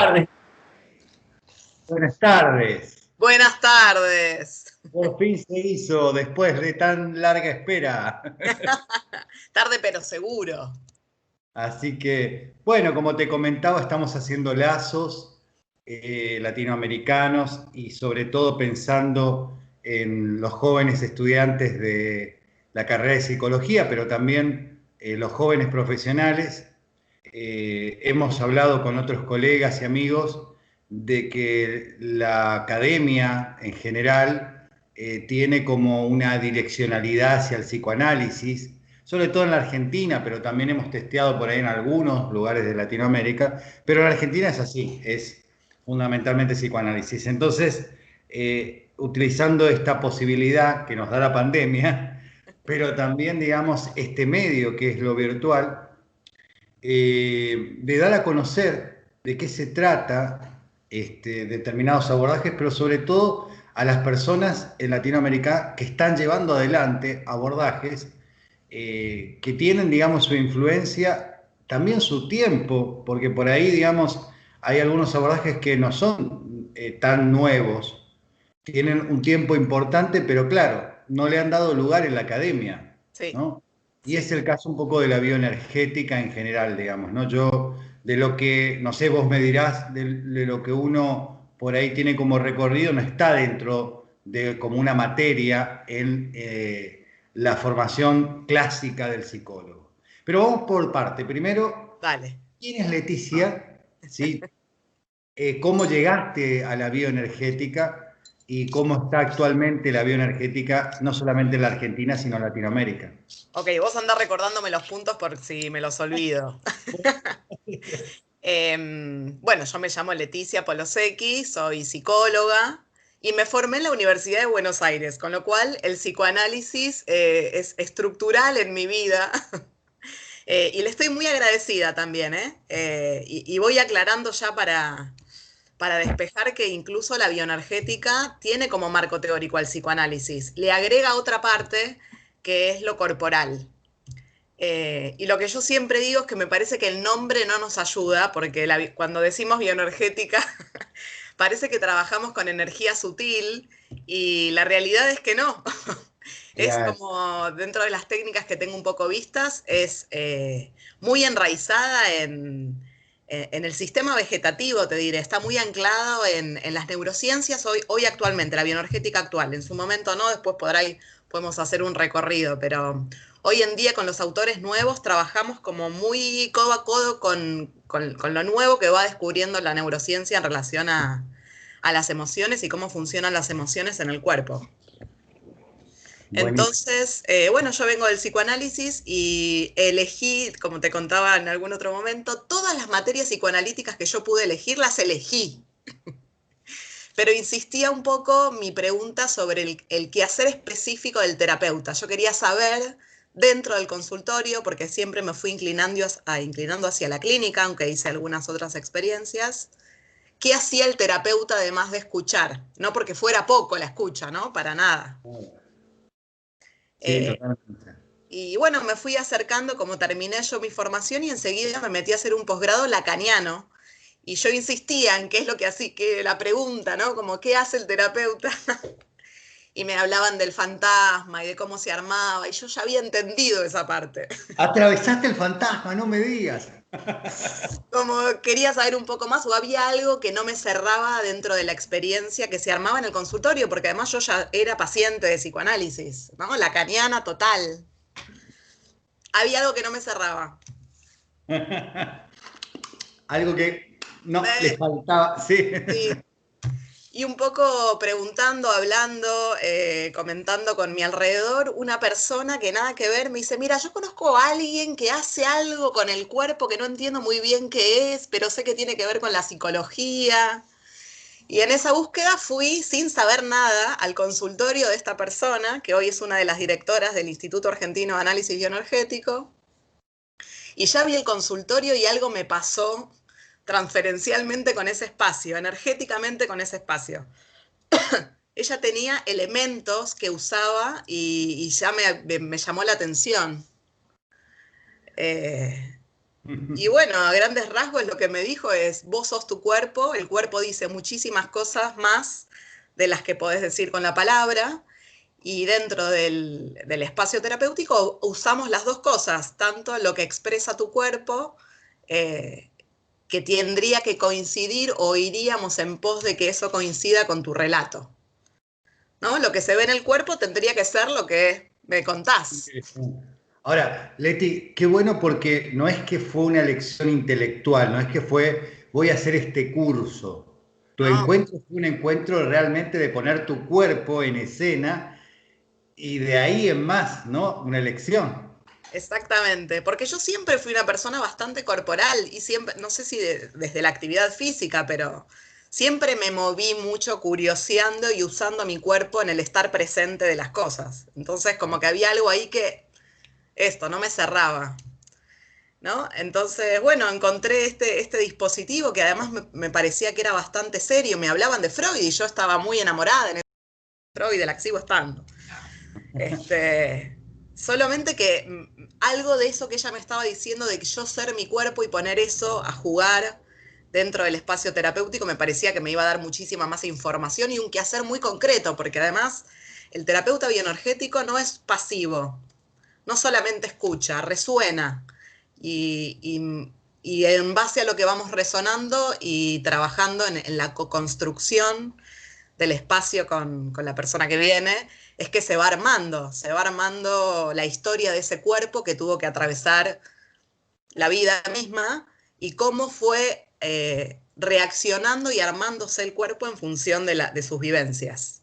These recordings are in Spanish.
tardes. Buenas tardes. Buenas tardes. Por fin se hizo después de tan larga espera. Tarde pero seguro. Así que, bueno, como te comentaba, estamos haciendo lazos latinoamericanos y sobre todo pensando en los jóvenes estudiantes de la carrera de psicología, pero también los jóvenes profesionales. Hemos hablado con otros colegas y amigos de que la academia en general tiene como una direccionalidad hacia el psicoanálisis, sobre todo en la Argentina, pero también hemos testeado por ahí en algunos lugares de Latinoamérica, pero en la Argentina es así, es fundamentalmente psicoanálisis. Entonces, utilizando esta posibilidad que nos da la pandemia, pero también, digamos, este medio que es lo virtual, de dar a conocer de qué se trata determinados abordajes, pero sobre todo a las personas en Latinoamérica que están llevando adelante abordajes que tienen, digamos, su influencia, también su tiempo, porque por ahí, digamos, hay algunos abordajes que no son tan nuevos, tienen un tiempo importante, pero claro, no le han dado lugar en la academia, Sí, ¿no? Y sí. es el caso un poco de la bioenergética en general, digamos, ¿no? Yo, de lo que, no sé, vos me dirás, de lo que uno por ahí tiene como recorrido, no está dentro de como una materia en la formación clásica del psicólogo. Pero vamos por parte. Primero, Dale. ¿quién es Leticia? ¿Sí? ¿Cómo llegaste a la bioenergética y cómo está actualmente la bioenergética, no solamente en la Argentina, sino en Latinoamérica? Ok, vos andás recordándome los puntos por si me los olvido. Bueno, yo me llamo Leticia Polosecchi, soy psicóloga y me formé en la Universidad de Buenos Aires, con lo cual el psicoanálisis es estructural en mi vida. Y le estoy muy agradecida también, ¿eh? Y voy aclarando ya para despejar que incluso la bioenergética tiene como marco teórico al psicoanálisis. Le agrega otra parte que es lo corporal. Y lo que yo siempre digo es que me parece que el nombre no nos ayuda, porque cuando decimos bioenergética parece que trabajamos con energía sutil y la realidad es que no. Es Claro. como dentro de las técnicas que tengo un poco vistas, es muy enraizada en el sistema vegetativo, te diré, está muy anclado en las neurociencias hoy actualmente, la bioenergética actual. En su momento no, después por ahí podemos hacer un recorrido, pero hoy en día con los autores nuevos trabajamos como muy codo a codo con lo nuevo que va descubriendo la neurociencia en relación a las emociones y cómo funcionan las emociones en el cuerpo. Buenísimo. Entonces, bueno, yo vengo del psicoanálisis y elegí, como te contaba en algún otro momento, todas las materias psicoanalíticas que yo pude elegir, las elegí. Pero insistía un poco mi pregunta sobre el quehacer específico del terapeuta. Yo quería saber dentro del consultorio, porque siempre me fui inclinando hacia la clínica, aunque hice algunas otras experiencias, qué hacía el terapeuta además de escuchar. No porque fuera poco la escucha, ¿no? Para nada. Sí, Eh, totalmente. Y bueno, me fui acercando como terminé yo mi formación y enseguida me metí a hacer un posgrado lacaniano. Y yo insistía en qué es lo que hacía, que la pregunta, ¿no? Como, ¿qué hace el terapeuta? Y me hablaban del fantasma y de cómo se armaba, y yo ya había entendido esa parte. Atravesaste el fantasma, no me digas. Como quería saber un poco más, o había algo que no me cerraba dentro de la experiencia que se armaba en el consultorio, porque además yo ya era paciente de psicoanálisis, ¿no? Lacaniana total. Había algo que no me cerraba. Algo que no le Eh, faltaba, sí. sí, y un poco preguntando, hablando, comentando con mi alrededor, una persona que nada que ver me dice, mira, yo conozco a alguien que hace algo con el cuerpo que no entiendo muy bien qué es, pero sé que tiene que ver con la psicología. Y en esa búsqueda fui sin saber nada al consultorio de esta persona, que hoy es una de las directoras del Instituto Argentino de Análisis Bioenergético, y ya vi el consultorio y algo me pasó transferencialmente con ese espacio, energéticamente con ese espacio. Ella tenía elementos que usaba y ya me llamó la atención. Eh, Y bueno, a grandes rasgos lo que me dijo es, vos sos tu cuerpo, el cuerpo dice muchísimas cosas más de las que podés decir con la palabra, y dentro del espacio terapéutico usamos las dos cosas, tanto lo que expresa tu cuerpo, eh, que tendría que coincidir o iríamos en pos de que eso coincida con tu relato, ¿no? Lo que se ve en el cuerpo tendría que ser lo que me contás. Interesante. Ahora, Leti, qué bueno porque no es que fue una lección intelectual, no es que fue, voy a hacer este curso. Tu No, encuentro fue un encuentro realmente de poner tu cuerpo en escena y de ahí en más, ¿no? Una lección. exactamente, porque yo siempre fui una persona bastante corporal y siempre, no sé si desde la actividad física, pero siempre me moví mucho curioseando y usando mi cuerpo en el estar presente de las cosas. Entonces, como que había algo ahí que esto no me cerraba, ¿no? Entonces, bueno, encontré este dispositivo que además me parecía que era bastante serio. Me hablaban de Freud y yo estaba muy enamorada de Freud, de la que sigo estando. Este, solamente que algo de eso que ella me estaba diciendo, de que yo ser mi cuerpo y poner eso a jugar dentro del espacio terapéutico, me parecía que me iba a dar muchísima más información y un quehacer muy concreto, porque además el terapeuta bioenergético no es pasivo, no solamente escucha, resuena y, y en base a lo que vamos resonando y trabajando en la co-construcción del espacio con la persona que viene, es que se va armando la historia de ese cuerpo que tuvo que atravesar la vida misma y cómo fue reaccionando y armándose el cuerpo en función de sus vivencias.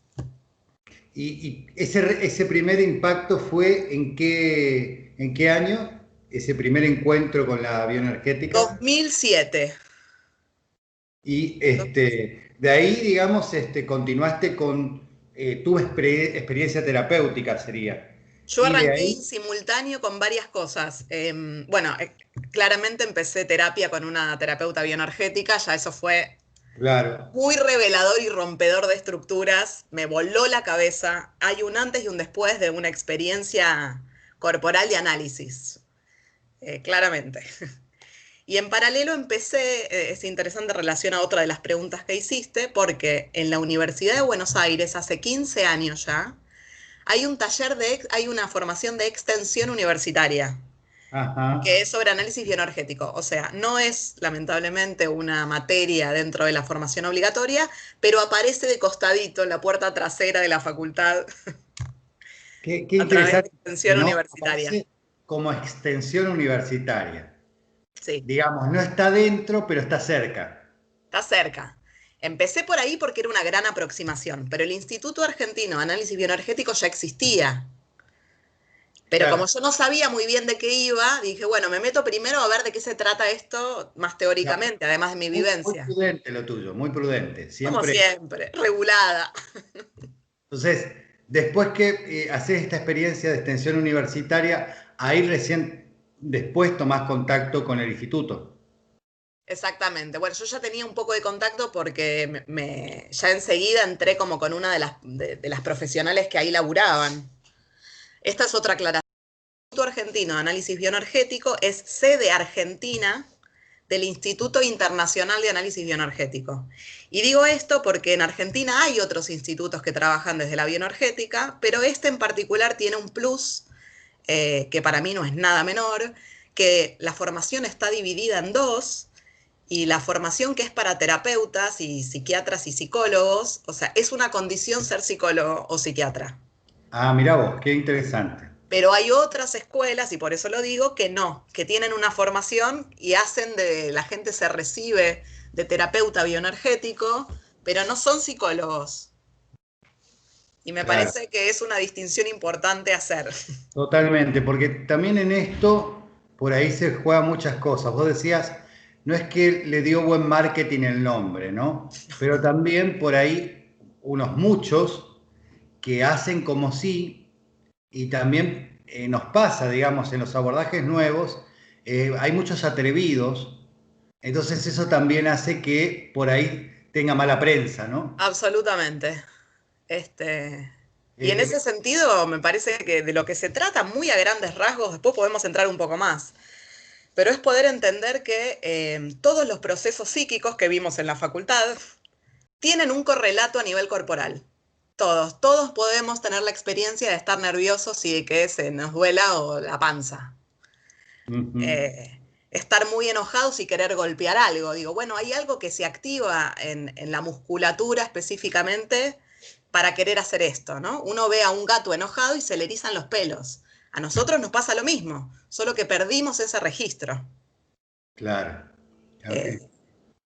Y ese primer impacto fue en qué año? Ese primer encuentro con la bioenergética. 2007. Y de ahí, digamos, continuaste con tu experiencia terapéutica, sería. Yo Y de arranqué en ahí, simultáneo con varias cosas. Bueno, claramente empecé terapia con una terapeuta bioenergética, ya eso fue claro, muy revelador y rompedor de estructuras, me voló la cabeza. Hay un antes y un después de una experiencia corporal de análisis, claramente. Y en paralelo empecé, es interesante relación a otra de las preguntas que hiciste, porque en la Universidad de Buenos Aires, hace 15 años ya, hay un hay una formación de extensión universitaria que ajá. es sobre análisis bioenergético. O sea, no es lamentablemente una materia dentro de la formación obligatoria, pero aparece de costadito en la puerta trasera de la facultad Qué a través de interesante, extensión ¿no? universitaria. Aparece como extensión universitaria. Sí, Digamos, no está dentro, pero está cerca. está cerca. Empecé por ahí porque era una gran aproximación, pero el Instituto Argentino de Análisis Bioenergético ya existía. Pero como Claro, yo no sabía muy bien de qué iba, dije, bueno, me meto primero a ver de qué se trata esto más claro. teóricamente, además de mi Muy vivencia. prudente lo tuyo, muy prudente. Como Siempre. siempre, regulada. Entonces, después que haces esta experiencia de extensión universitaria, ahí recién después tomás contacto con el instituto. Exactamente. Bueno, yo ya tenía un poco de contacto porque ya enseguida entré como con una de las profesionales que ahí laburaban. Esta es otra aclaración. El Instituto Argentino de Análisis Bioenergético es sede argentina del Instituto Internacional de Análisis Bioenergético. Y digo esto porque en Argentina hay otros institutos que trabajan desde la bioenergética, pero este en particular tiene un plus que para mí no es nada menor, que la formación está dividida en dos, y la formación que es para terapeutas y psiquiatras y psicólogos, o sea, es una condición ser psicólogo o psiquiatra. Ah, mirá vos, qué interesante. Pero hay otras escuelas, y por eso lo digo, que no, que tienen una formación y hacen de la gente se recibe de terapeuta bioenergético, pero no son psicólogos. Y me Claro, parece que es una distinción importante hacer. totalmente, porque también en esto, por ahí se juegan muchas cosas. Vos decías, no es que le dio buen marketing el nombre, ¿no? Pero también por ahí unos muchos que hacen como sí, y también nos pasa, digamos, en los abordajes nuevos, hay muchos atrevidos. Entonces eso también hace que por ahí tenga mala prensa, ¿no? Absolutamente. Este, y en ese Eh, sentido, me parece que de lo que se trata, muy a grandes rasgos, después podemos entrar un poco más. pero es poder entender que todos los procesos psíquicos que vimos en la facultad tienen un correlato a nivel corporal. Todos podemos tener la experiencia de estar nerviosos y de que se nos duela o la panza. Estar muy enojados y querer golpear algo. Digo, bueno, hay algo que se activa en la musculatura específicamente para querer hacer esto, ¿no? Uno ve a un gato enojado y se le erizan los pelos. A nosotros nos pasa lo mismo, solo que perdimos ese registro. Claro. Okay.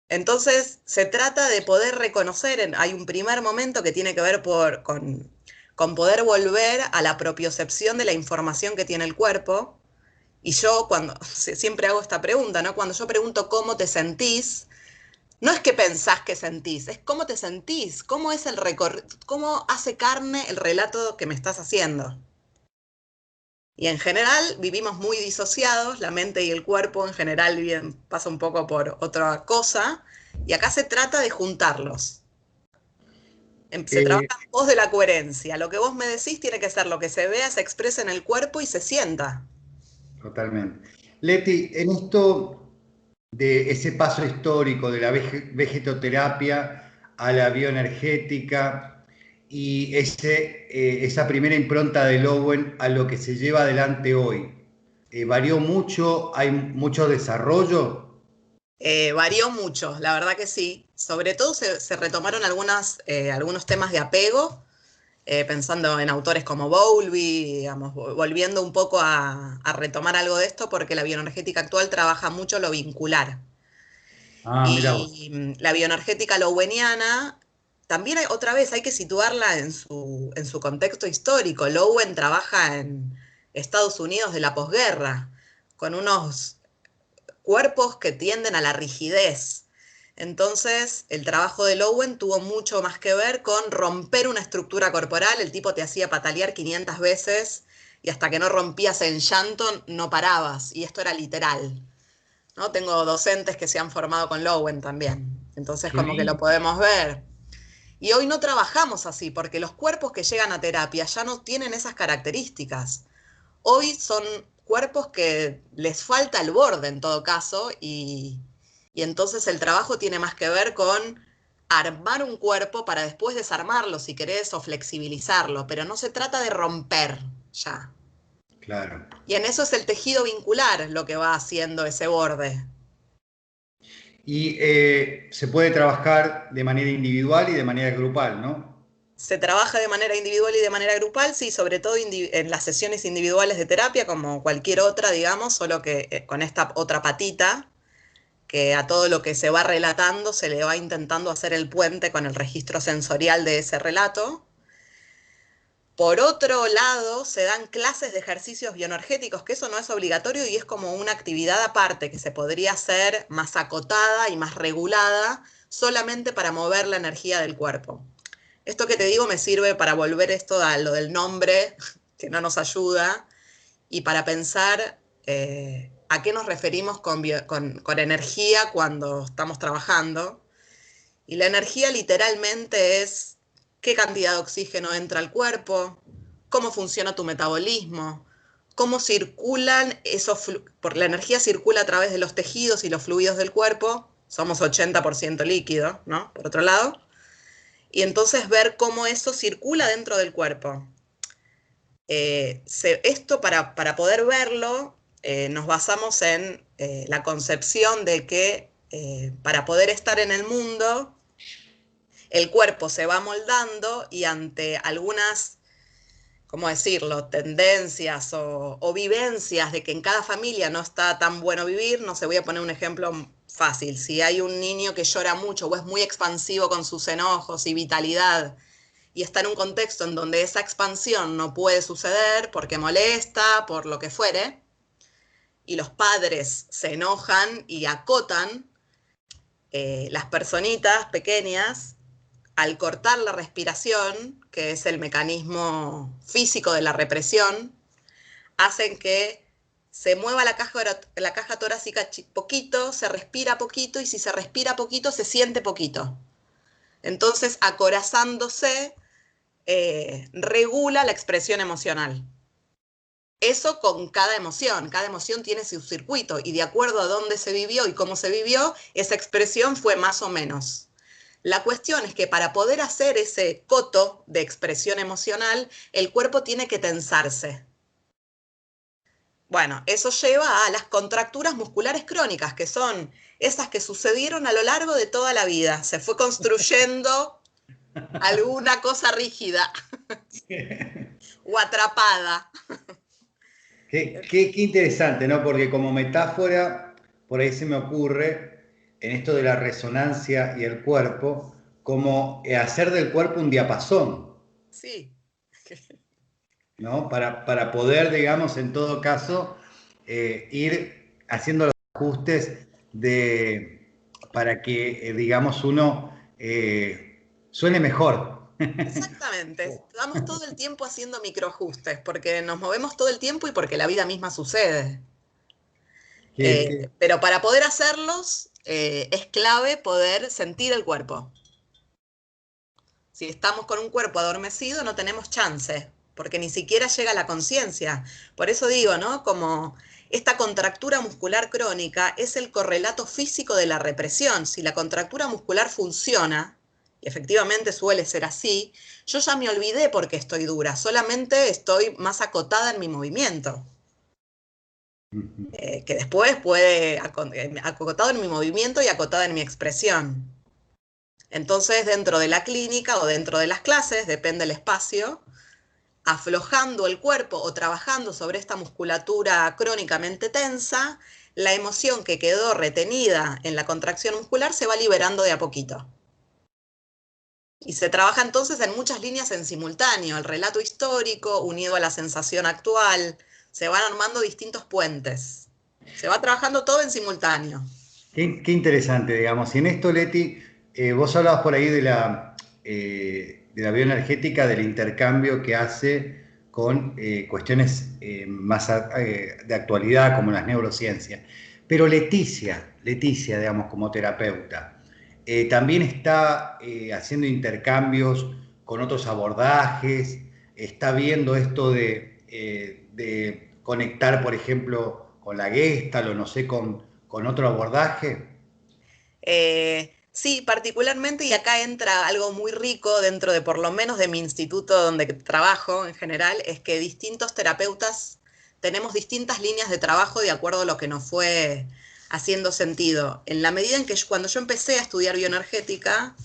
Entonces, se trata de poder reconocer, hay un primer momento que tiene que ver con poder volver a la propiocepción de la información que tiene el cuerpo. Y yo siempre hago esta pregunta, ¿no? Cuando yo pregunto cómo te sentís, no es que pensás que sentís, es cómo te sentís, cómo hace carne el relato que me estás haciendo. Y en general vivimos muy disociados, la mente y el cuerpo en general pasa un poco por otra cosa, y acá se trata de juntarlos. Se trabaja en pos de la coherencia. Lo que vos me decís tiene que ser lo que se vea, se expresa en el cuerpo y se sienta. Totalmente. Leti, en esto de ese paso histórico de la vegetoterapia a la bioenergética y esa primera impronta de Lowen a lo que se lleva adelante hoy, ¿varió mucho? ¿Hay mucho desarrollo? Varió mucho, la verdad que sí. Sobre todo se retomaron algunos temas de apego, pensando en autores como Bowlby, digamos, volviendo un poco a retomar algo de esto, porque la bioenergética actual trabaja mucho lo vincular. Ah, mira vos. Y la bioenergética loweniana, también otra vez hay que situarla en su contexto histórico. Lowen trabaja en Estados Unidos de la posguerra, con unos cuerpos que tienden a la rigidez. Entonces, el trabajo de Lowen tuvo mucho más que ver con romper una estructura corporal. El tipo te hacía patalear 500 veces y hasta que no rompías en llanto no parabas. Y esto era literal, ¿no? Tengo docentes que se han formado con Lowen también. Entonces, Qué como que lo lindo. podemos ver. Y hoy no trabajamos así, porque los cuerpos que llegan a terapia ya no tienen esas características. Hoy son cuerpos que les falta el borde en todo caso y entonces el trabajo tiene más que ver con armar un cuerpo para después desarmarlo si querés o flexibilizarlo, pero no se trata de romper ya. Claro. Y en eso es el tejido vincular lo que va haciendo ese borde. Y se puede trabajar de manera individual y de manera grupal, ¿no? Se trabaja de manera individual y de manera grupal, sí, sobre todo en las sesiones individuales de terapia, como cualquier otra, digamos, solo que con esta otra patita, que a todo lo que se va relatando se le va intentando hacer el puente con el registro sensorial de ese relato. Por otro lado, se dan clases de ejercicios bioenergéticos, que eso no es obligatorio y es como una actividad aparte que se podría hacer más acotada y más regulada solamente para mover la energía del cuerpo. Esto que te digo me sirve para volver esto a lo del nombre, que no nos ayuda, y para pensar a qué nos referimos con energía cuando estamos trabajando. Y la energía literalmente es qué cantidad de oxígeno entra al cuerpo, cómo funciona tu metabolismo, cómo circulan porque la energía circula a través de los tejidos y los fluidos del cuerpo, somos 80% líquido, ¿no? Por otro lado, y entonces ver cómo eso circula dentro del cuerpo. Esto para poder verlo, nos basamos en la concepción de que para poder estar en el mundo, el cuerpo se va moldando y ante algunas, ¿cómo decirlo?, tendencias o vivencias de que en cada familia no está tan bueno vivir, no sé, voy a poner un ejemplo fácil. Si hay un niño que llora mucho o es muy expansivo con sus enojos y vitalidad, y está en un contexto en donde esa expansión no puede suceder porque molesta, por lo que fuere, y los padres se enojan y acotan, las personitas pequeñas, al cortar la respiración, que es el mecanismo físico de la represión, hacen que se mueva la caja torácica poquito, se respira poquito, y si se respira poquito, se siente poquito. Entonces, acorazándose, regula la expresión emocional. Eso con cada emoción tiene su circuito y de acuerdo a dónde se vivió y cómo se vivió, esa expresión fue más o menos. La cuestión es que para poder hacer ese coto de expresión emocional, el cuerpo tiene que tensarse. Bueno, eso lleva a las contracturas musculares crónicas, que son esas que sucedieron a lo largo de toda la vida. Se fue construyendo alguna cosa rígida o atrapada. Qué interesante, ¿no? Porque como metáfora, por ahí se me ocurre, en esto de la resonancia y el cuerpo, como hacer del cuerpo un diapasón, Sí. ¿no? Para poder, digamos, en todo caso, ir haciendo los ajustes para que, digamos, uno suene mejor. Exactamente, estamos todo el tiempo haciendo microajustes, porque nos movemos todo el tiempo y porque la vida misma sucede. Que- que- Pero para poder hacerlos, es clave poder sentir el cuerpo. Si estamos con un cuerpo adormecido, no tenemos chance, porque ni siquiera llega la conciencia. Por eso digo, ¿no? Como esta contractura muscular crónica es el correlato físico de la represión. Si la contractura muscular funciona, y efectivamente suele ser así, yo ya me olvidé porque estoy dura, solamente estoy más acotada en mi movimiento. Que después puede, acotado en mi movimiento y acotada en mi expresión. Entonces, dentro de la clínica o dentro de las clases, depende del espacio, aflojando el cuerpo o trabajando sobre esta musculatura crónicamente tensa, la emoción que quedó retenida en la contracción muscular se va liberando de a poquito. Y se trabaja entonces en muchas líneas en simultáneo, el relato histórico unido a la sensación actual, se van armando distintos puentes. Se va trabajando todo en simultáneo. qué interesante, digamos. Y en esto, Leti, vos hablabas por ahí de la bioenergética, del intercambio que hace con cuestiones más de actualidad, como las neurociencias. Pero Leticia, digamos, como terapeuta, también está haciendo intercambios con otros abordajes, está viendo esto de conectar, por ejemplo, con la Gestalt o no sé, con otro abordaje. Sí, particularmente, y acá entra algo muy rico dentro de por lo menos de mi instituto donde trabajo en general, es que distintos terapeutas tenemos distintas líneas de trabajo de acuerdo a lo que nos fue haciendo sentido. En la medida en que cuando yo empecé a estudiar bioenergética,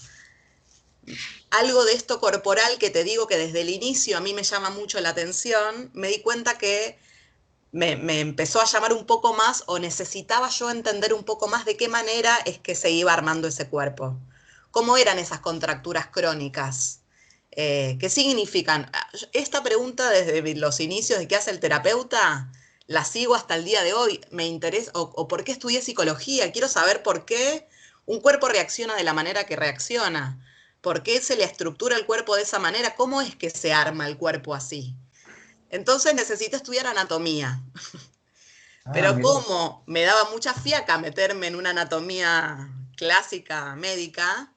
algo de esto corporal que te digo que desde el inicio a mí me llama mucho la atención, me di cuenta que me empezó a llamar un poco más o necesitaba yo entender un poco más de qué manera es que se iba armando ese cuerpo. ¿Cómo eran esas contracturas crónicas? ¿Qué significan? Esta pregunta desde los inicios de qué hace el terapeuta, la sigo hasta el día de hoy. Me interesa, o por qué estudié psicología. Quiero saber por qué un cuerpo reacciona de la manera que reacciona. ¿Por qué se le estructura el cuerpo de esa manera? ¿Cómo es que se arma el cuerpo así? Entonces necesito estudiar anatomía. Ah, Pero mirá. como me daba mucha fiaca meterme en una anatomía clásica médica,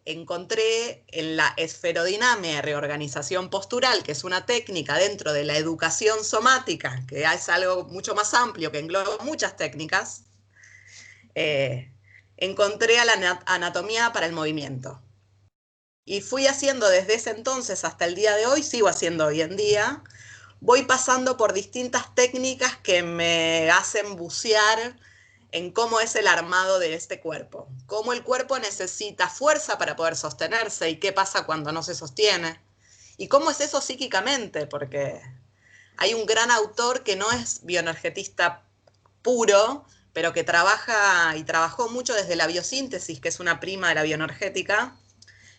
encontré en la esferodinamia reorganización postural, que es una técnica dentro de la educación somática, que es algo mucho más amplio, que engloba muchas técnicas, eh, encontré a la anatomía para el movimiento. Y fui haciendo desde ese entonces hasta el día de hoy, sigo haciendo hoy en día, voy pasando por distintas técnicas que me hacen bucear en cómo es el armado de este cuerpo, cómo el cuerpo necesita fuerza para poder sostenerse y qué pasa cuando no se sostiene, y cómo es eso psíquicamente, porque hay un gran autor que no es bioenergetista puro, pero que trabaja y trabajó mucho desde la biosíntesis, que es una prima de la bioenergética,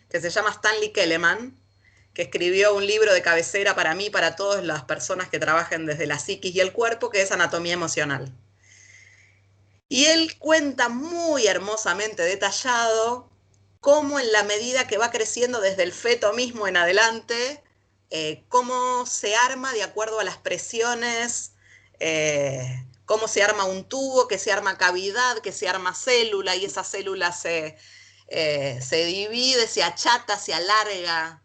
que se llama Stanley Keleman, que escribió un libro de cabecera para mí, para todas las personas que trabajen desde la psiquis y el cuerpo, que es Anatomía Emocional. Y él cuenta muy hermosamente detallado cómo en la medida que va creciendo desde el feto mismo en adelante, cómo se arma de acuerdo a las presiones, cómo se arma un tubo, que se arma cavidad, que se arma célula, y esa célula se divide, se achata, se alarga,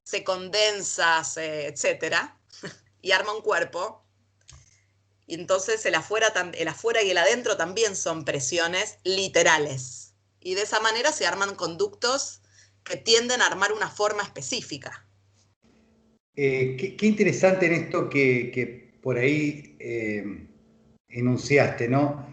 se condensa, etcétera, y arma un cuerpo. Y entonces el afuera y el adentro también son presiones literales. Y de esa manera se arman conductos que tienden a armar una forma específica. Qué interesante en esto que por ahí enunciaste, ¿no?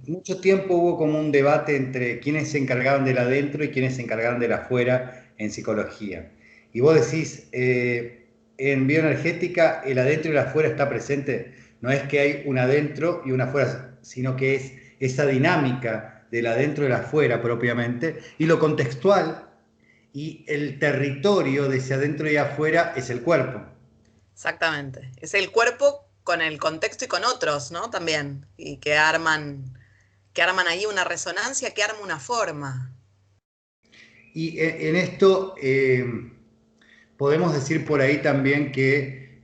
Mucho tiempo hubo como un debate entre quiénes se encargaban del adentro y quiénes se encargaban del afuera en psicología. Y vos decís, en bioenergética el adentro y el afuera está presente. No es que hay un adentro y un afuera, sino que es esa dinámica del adentro y el afuera propiamente. Y lo contextual y el territorio de ese adentro y afuera es el cuerpo. Exactamente. Es el cuerpo con el contexto y con otros, ¿no? También. Y que arman ahí una resonancia, que arma una forma. Y en esto podemos decir por ahí también que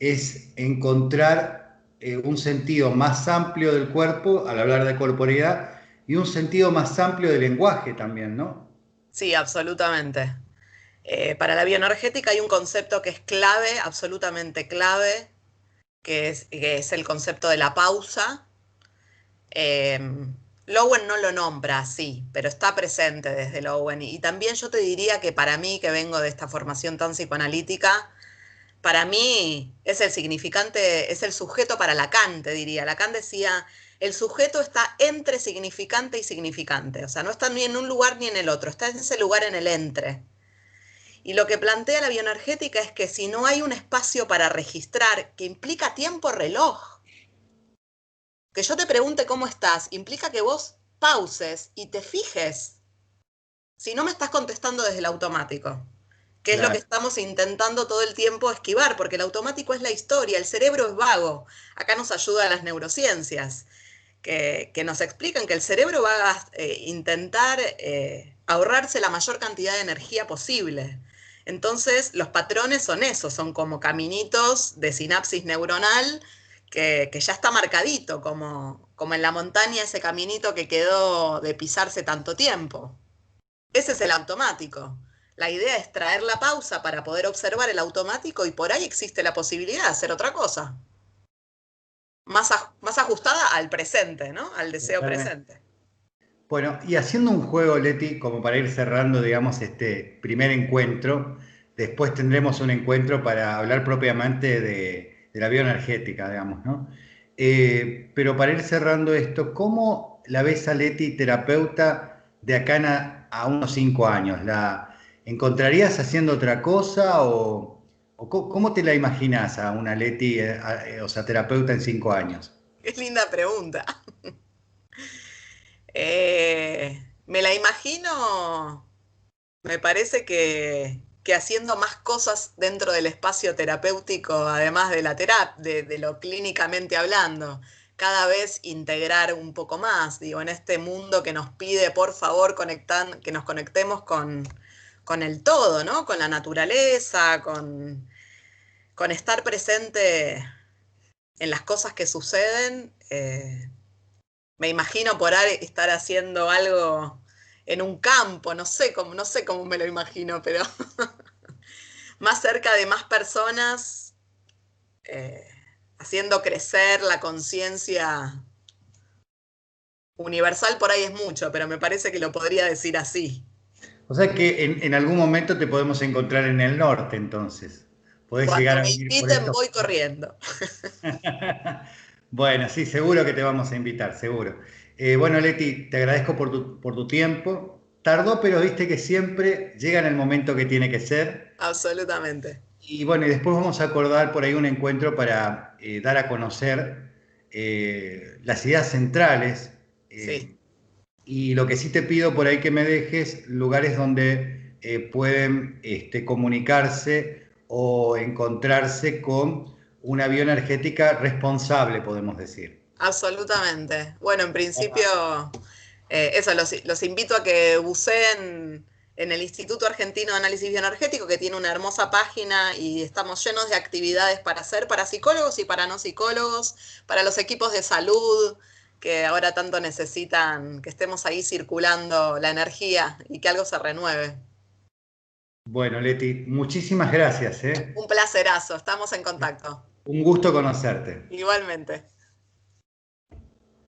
es encontrar un sentido más amplio del cuerpo al hablar de corporeidad y un sentido más amplio del lenguaje también, ¿no? Sí, absolutamente. Para la bioenergética hay un concepto que es clave, absolutamente clave, que es el concepto de la pausa. Eh, Lowen no lo nombra así, pero está presente desde Lowen. Y también yo te diría que para mí, que vengo de esta formación tan psicoanalítica, para mí es el significante, es el sujeto para Lacan, te diría. Lacan decía, el sujeto está entre significante y significante. O sea, no está ni en un lugar ni en el otro, está en ese lugar en el entre. Y lo que plantea la bioenergética es que si no hay un espacio para registrar, que implica tiempo reloj, que yo te pregunte cómo estás, implica que vos pauses y te fijes. Si no me estás contestando desde el automático, que es lo que Claro. estamos intentando todo el tiempo esquivar, porque el automático es la historia, el cerebro es vago. Acá nos ayudan las neurociencias, que nos explican que el cerebro va a intentar ahorrarse la mayor cantidad de energía posible. Entonces, los patrones son esos, son como caminitos de sinapsis neuronal que ya está marcadito, como en la montaña ese caminito que quedó de pisarse tanto tiempo. Ese es el automático. La idea es traer la pausa para poder observar el automático y por ahí existe la posibilidad de hacer otra cosa, más ajustada al presente, ¿no? Al deseo Totalmente. presente. Bueno, y haciendo un juego, Leti, como para ir cerrando, digamos, este primer encuentro, después tendremos un encuentro para hablar propiamente de la bioenergética, digamos, ¿no? Pero para ir cerrando esto, ¿cómo la ves a Leti terapeuta de acá a unos 5 años? ¿La encontrarías haciendo otra cosa o cómo te la imaginas a una Leti, o sea, terapeuta en 5 años? Qué linda pregunta. Me la imagino, me parece que haciendo más cosas dentro del espacio terapéutico, además de la terapia, de lo clínicamente hablando. Cada vez integrar un poco más, digo, en este mundo que nos pide, por favor, que nos conectemos con el todo, ¿no? Con la naturaleza, con estar presente en las cosas que suceden. Me imagino por ahí estar haciendo algo en un campo, no sé cómo me lo imagino, pero más cerca de más personas, eh, haciendo crecer la conciencia universal por ahí es mucho, pero me parece que lo podría decir así. O sea que en algún momento te podemos encontrar en el norte, entonces. Podés llegar Cuando a me venir por inviten estos. voy corriendo. Bueno, sí, seguro que te vamos a invitar, seguro. Bueno, Leti, te agradezco por tu tiempo. Tardó, pero viste que siempre llega en el momento que tiene que ser. Absolutamente. Y bueno, y después vamos a acordar por ahí un encuentro para dar a conocer las ideas centrales. Sí, Y lo que sí te pido por ahí que me dejes lugares donde pueden comunicarse o encontrarse con una bioenergética responsable, podemos decir. absolutamente. Bueno, en principio, eso, los invito a que buceen en el Instituto Argentino de Análisis Bioenergético, que tiene una hermosa página y estamos llenos de actividades para hacer para psicólogos y para no psicólogos, para los equipos de salud que ahora tanto necesitan que estemos ahí circulando la energía y que algo se renueve. Bueno, Leti, muchísimas gracias, ¿eh? Un placerazo, estamos en contacto. Un gusto conocerte. Igualmente.